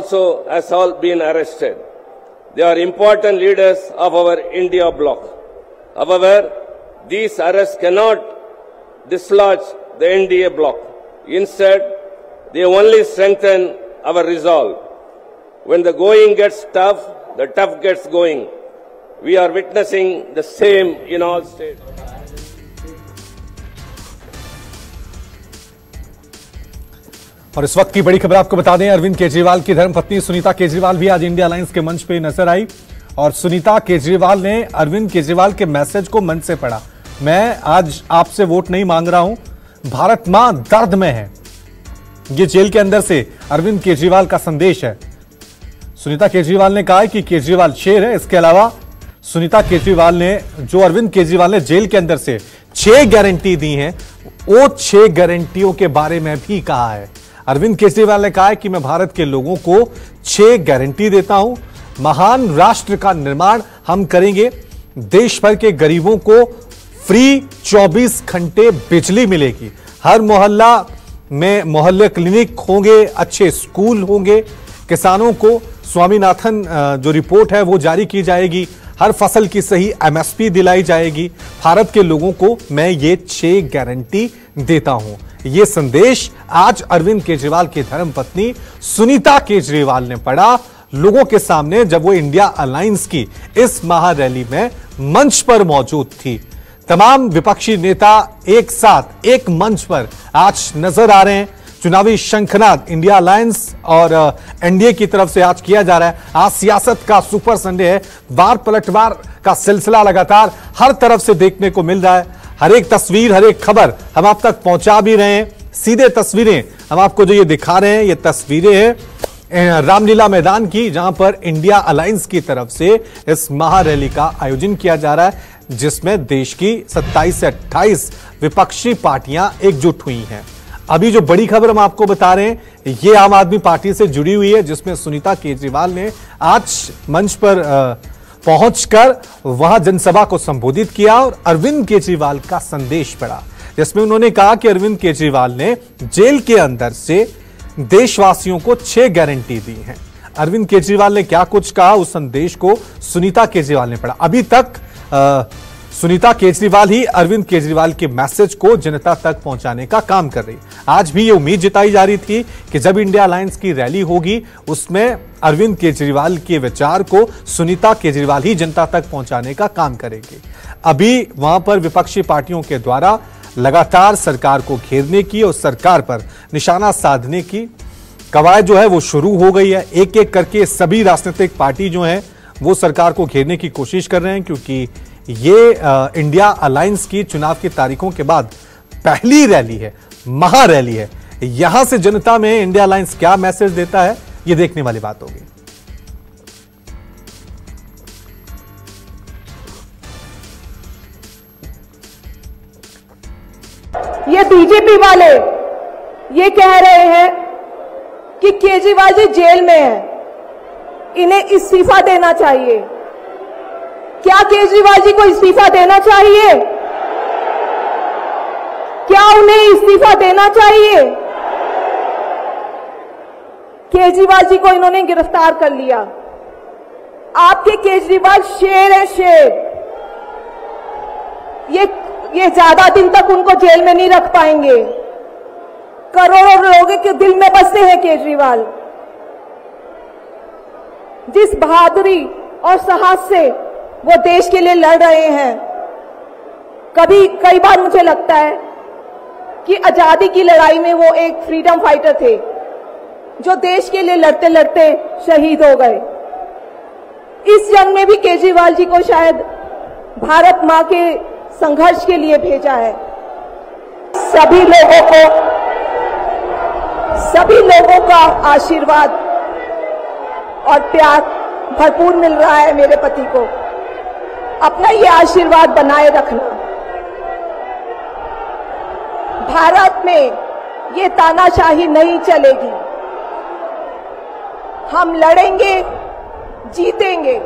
also has all been arrested. They are important leaders of our India bloc. However, these arrests cannot dislodge the NDA bloc. Instead, they only strengthen our resolve. When the going gets tough, the tough gets going. We are witnessing the same in all states. और इस वक्त की बड़ी खबर आपको बता दें, अरविंद केजरीवाल की धर्मपत्नी सुनीता केजरीवाल भी आज इंडिया अलायंस के मंच पे नजर आई और सुनीता केजरीवाल ने अरविंद केजरीवाल के मैसेज को मन से पढ़ा। मैं आज आपसे वोट नहीं मांग रहा हूं, भारत मां दर्द में है। ये जेल के अंदर से अरविंद केजरीवाल का संदेश है। सुनीता केजरीवाल ने कहा है कि केजरीवाल शेर है। इसके अलावा सुनीता केजरीवाल ने जो अरविंद केजरीवाल ने जेल के अंदर से 6 गारंटी दी हैं, वो 6 गारंटियों के बारे में भी कहा है। अरविंद केजरीवाल ने कहा है कि मैं भारत के लोगों को 6 गारंटी देता हूं। महान राष्ट्र का निर्माण हम करेंगे। देश भर के गरीबों को फ्री 24 घंटे बिजली मिलेगी। हर मोहल्ला में मोहल्ले क्लिनिक होंगे, अच्छे स्कूल होंगे। किसानों को स्वामीनाथन जो रिपोर्ट है वो जारी की जाएगी। हर फसल की सही MSP दिलाई जाएगी। भारत के लोगों को मैं ये 6 गारंटी देता हूं। ये संदेश आज अरविंद केजरीवाल की धर्मपत्नी सुनीता केजरीवाल ने पढ़ा लोगों के सामने जब वो इंडिया अलायंस की इस महारैली में मंच पर मौजूद थी। तमाम विपक्षी नेता एक साथ एक मंच पर आज नजर आ रहे हैं। चुनावी शंखनाद इंडिया अलायंस और NDA की तरफ से आज किया जा रहा है। आज सियासत का सुपर संडे है। वार पलटवार का सिलसिला लगातार हर तरफ से देखने को मिल रहा है। हर एक तस्वीर, हर एक खबर हम आप तक पहुंचा भी रहे हैं। सीधे तस्वीरें हम आपको जो ये दिखा रहे हैं, ये तस्वीरें हैं रामलीला मैदान की, जहां पर इंडिया अलायंस की तरफ से इस महारैली का आयोजन किया जा रहा है, जिसमें देश की 27 से 28 विपक्षी पार्टियां एकजुट हुई हैं। अभी जो बड़ी खबर हम आपको बता रहे हैं, ये आम आदमी पार्टी से जुड़ी हुई है, जिसमें सुनीता केजरीवाल ने आज मंच पर पहुंचकर वहां जनसभा को संबोधित किया और अरविंद केजरीवाल का संदेश पढ़ा, जिसमें उन्होंने कहा कि अरविंद केजरीवाल ने जेल के अंदर से देशवासियों को 6 गारंटी दी हैं। अरविंद केजरीवाल ने क्या कुछ कहा, उस संदेश को सुनीता केजरीवाल ने पढ़ा। अभी तक सुनीता केजरीवाल ही अरविंद केजरीवाल के मैसेज को जनता तक पहुंचाने का काम कर रही। आज भी ये उम्मीद जताई जा रही थी कि जब इंडिया अलायंस की रैली होगी, उसमें अरविंद केजरीवाल के विचार को सुनीता केजरीवाल ही जनता तक पहुंचाने का काम करेगी। अभी वहां पर विपक्षी पार्टियों के द्वारा लगातार सरकार को घेरने की और सरकार पर निशाना साधने की कवायद जो है वो शुरू हो गई है। एक एक करके सभी राजनीतिक पार्टी जो है वो सरकार को घेरने की कोशिश कर रहे हैं, क्योंकि ये इंडिया अलायंस की चुनाव की तारीखों के बाद पहली रैली है, महारैली है। यहां से जनता में इंडिया अलायंस क्या मैसेज देता है, ये देखने वाली बात होगी। ये बीजेपी वाले ये कह रहे हैं कि केजरीवाल जी जेल में है, इन्हें इस्तीफा देना चाहिए। क्या केजरीवाल जी को इस्तीफा देना चाहिए? क्या उन्हें इस्तीफा देना चाहिए? केजरीवाल जी को इन्होंने गिरफ्तार कर लिया। आपके केजरीवाल शेर है, शेर। ये ज्यादा दिन तक उनको जेल में नहीं रख पाएंगे। करोड़ों लोगों के दिल में बसते हैं केजरीवाल। जिस बहादुरी और साहस से वो देश के लिए लड़ रहे हैं, कई बार मुझे लगता है कि आजादी की लड़ाई में वो एक फ्रीडम फाइटर थे, जो देश के लिए लड़ते लड़ते शहीद हो गए। इस जंग में भी केजरीवाल जी को शायद भारत मां के संघर्ष के लिए भेजा है। सभी लोगों का आशीर्वाद और प्यार भरपूर मिल रहा है मेरे पति को। अपना ये आशीर्वाद बनाए रखना। भारत में ये तानाशाही नहीं चलेगी। हम लड़ेंगे, जीतेंगे।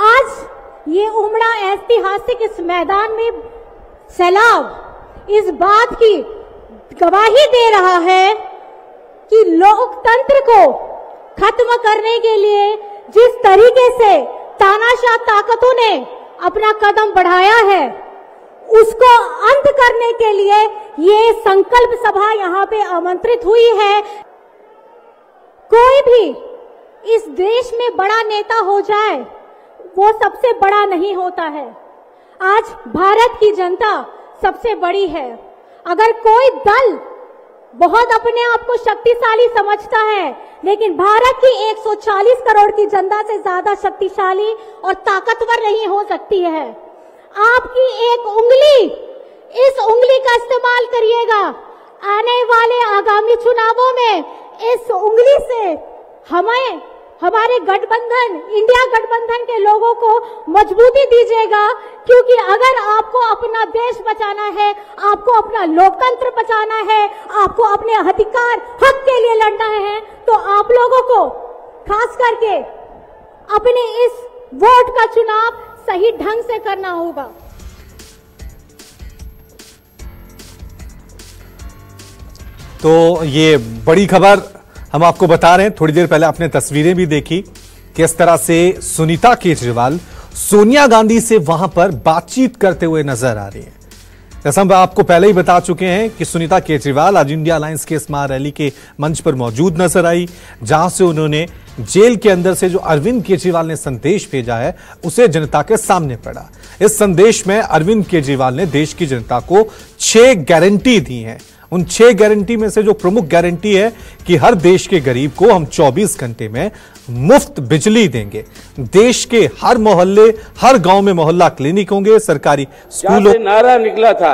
आज ये उमड़ा ऐतिहासिक इस मैदान में सैलाब इस बात की गवाही दे रहा है कि लोकतंत्र को खत्म करने के लिए जिस तरीके से तानाशाह ताकतों ने अपना कदम बढ़ाया है, उसको अंत करने के लिए ये संकल्प सभा यहाँ पे आमंत्रित हुई है। कोई भी इस देश में बड़ा नेता हो जाए, वो सबसे बड़ा नहीं होता है। आज भारत की जनता सबसे बड़ी है। अगर कोई दल बहुत अपने आप को शक्तिशाली समझता है, लेकिन भारत की 140 करोड़ की जनता से ज्यादा शक्तिशाली और ताकतवर नहीं हो सकती है। आपकी एक उंगली, इस उंगली का इस्तेमाल करिएगा। आने वाले आगामी चुनावों में इस उंगली से हमें, हमारे गठबंधन, इंडिया गठबंधन के लोगों को मजबूती दीजिएगा, क्योंकि अगर आपको अपना देश बचाना है, आपको अपना लोकतंत्र बचाना है, आपको अपने अधिकार, हक के लिए लड़ना है, तो आप लोगों को खास करके अपने इस वोट का चुनाव सही ढंग से करना होगा। तो ये बड़ी खबर हम आपको बता रहे हैं। थोड़ी देर पहले आपने तस्वीरें भी देखी किस तरह से सुनीता केजरीवाल सोनिया गांधी से वहां पर बातचीत करते हुए नजर आ रही है। जैसा हम आपको पहले ही बता चुके हैं कि सुनीता केजरीवाल आज इंडिया अलायंस के इस महारैली के मंच पर मौजूद नजर आई, जहां से उन्होंने जेल के अंदर से जो अरविंद केजरीवाल ने संदेश भेजा है उसे जनता के सामने पड़ा। इस संदेश में अरविंद केजरीवाल ने देश की जनता को 6 गारंटी दी हैं। उन 6 गारंटी में से जो प्रमुख गारंटी है कि हर देश के गरीब को हम 24 घंटे में मुफ्त बिजली देंगे, देश के हर मोहल्ले, हर गांव में मोहल्ला क्लिनिक होंगे, सरकारी स्कूलों। नारा निकला था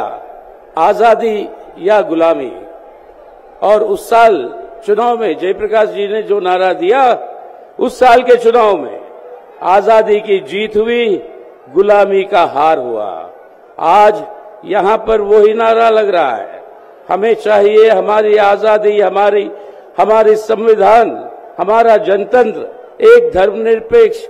आजादी या गुलामी, और उस साल चुनाव में जयप्रकाश जी ने जो नारा दिया, उस साल के चुनाव में आजादी की जीत हुई, गुलामी का हार हुआ। आज यहां पर वही नारा लग रहा है। हमें चाहिए हमारी आजादी, हमारी संविधान, हमारा जनतंत्र, एक धर्मनिरपेक्ष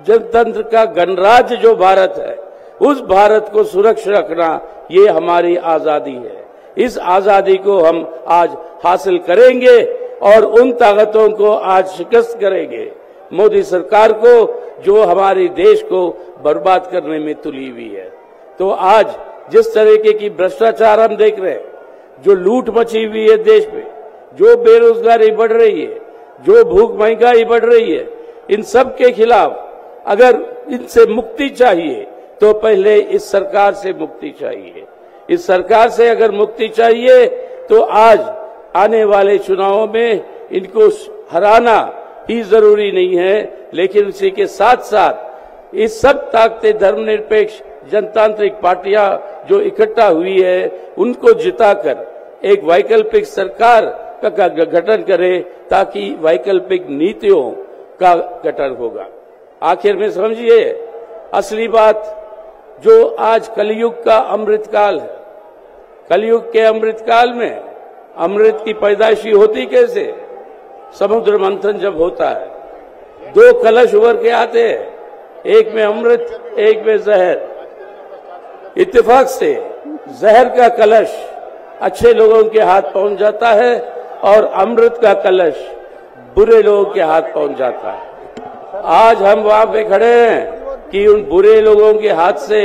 जनतंत्र का गणराज्य जो भारत है, उस भारत को सुरक्षित रखना, ये हमारी आजादी है। इस आजादी को हम आज हासिल करेंगे और उन ताकतों को आज शिकस्त करेंगे, मोदी सरकार को, जो हमारे देश को बर्बाद करने में तुली हुई है। तो आज जिस तरीके की भ्रष्टाचार हम देख रहे हैं, जो लूट मची हुई है देश में, जो बेरोजगारी बढ़ रही है, जो भूख महंगाई बढ़ रही है, इन सब के खिलाफ अगर इनसे मुक्ति चाहिए तो पहले इस सरकार से मुक्ति चाहिए। इस सरकार से अगर मुक्ति चाहिए तो आज आने वाले चुनावों में इनको हराना ही जरूरी नहीं है, लेकिन उसी के साथ साथ इस सब ताकतें, धर्मनिरपेक्ष जनतांत्रिक पार्टियां जो इकट्ठा हुई है, उनको जिताकर एक वैकल्पिक सरकार का गठन करे, ताकि वैकल्पिक नीतियों का गठन होगा। आखिर में समझिए असली बात, जो आज कलयुग का अमृतकाल है, कलयुग के अमृतकाल में अमृत की पैदाइशी होती कैसे? समुद्र मंथन जब होता है, 2 कलश उभर के आते हैं, एक में अमृत, एक में जहर। इत्तेफाक से जहर का कलश अच्छे लोगों के हाथ पहुंच जाता है और अमृत का कलश बुरे लोगों के हाथ पहुंच जाता है। आज हम वहां पे खड़े हैं कि उन बुरे लोगों के हाथ से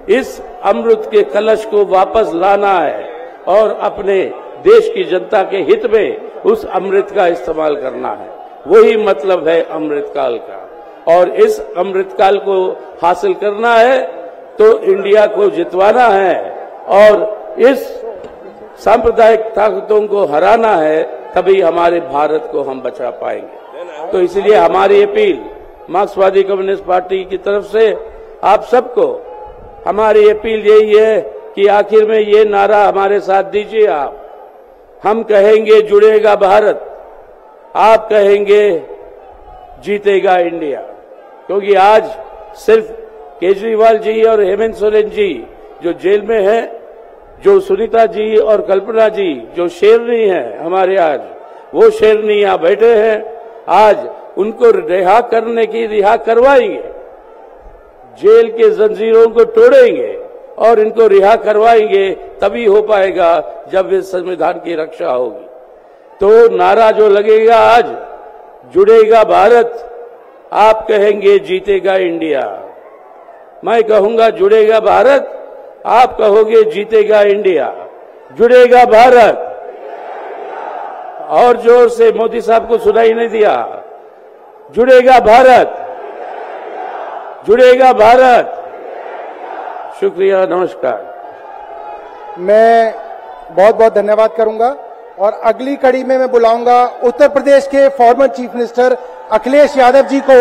इस अमृत के कलश को वापस लाना है और अपने देश की जनता के हित में उस अमृत का इस्तेमाल करना है। वही मतलब है अमृतकाल का, और इस अमृतकाल को हासिल करना है तो इंडिया को जितवाना है और इस सांप्रदायिक ताकतों को हराना है, तभी हमारे भारत को हम बचा पाएंगे। तो इसलिए हमारी अपील मार्क्सवादी कम्युनिस्ट पार्टी की तरफ से आप सबको, हमारी अपील यही है कि आखिर में ये नारा हमारे साथ दीजिए आप। हम कहेंगे जुड़ेगा भारत, आप कहेंगे जीतेगा इंडिया। क्योंकि आज सिर्फ केजरीवाल जी और हेमंत सोरेन जी जो जेल में हैं, जो सुनीता जी और कल्पना जी जो शेरनी हैं हमारे, आज वो शेरनी यहाँ बैठे हैं, आज उनको रिहा करवाएंगे, जेल के जंजीरों को तोड़ेंगे और इनको रिहा करवाएंगे, तभी हो पाएगा जब इस संविधान की रक्षा होगी। तो नारा जो लगेगा आज जुड़ेगा भारत, आप कहेंगे जीतेगा इंडिया। मैं कहूंगा जुड़ेगा भारत, आप कहोगे जीतेगा इंडिया। जुड़ेगा भारत, और जोर से, मोदी साहब को सुनाई नहीं दिया। जुड़ेगा भारत, जुड़ेगा भारत। शुक्रिया, नमस्कार। मैं बहुत बहुत धन्यवाद करूंगा और अगली कड़ी में मैं बुलाऊंगा उत्तर प्रदेश के former chief minister Akhilesh Yadav ji को।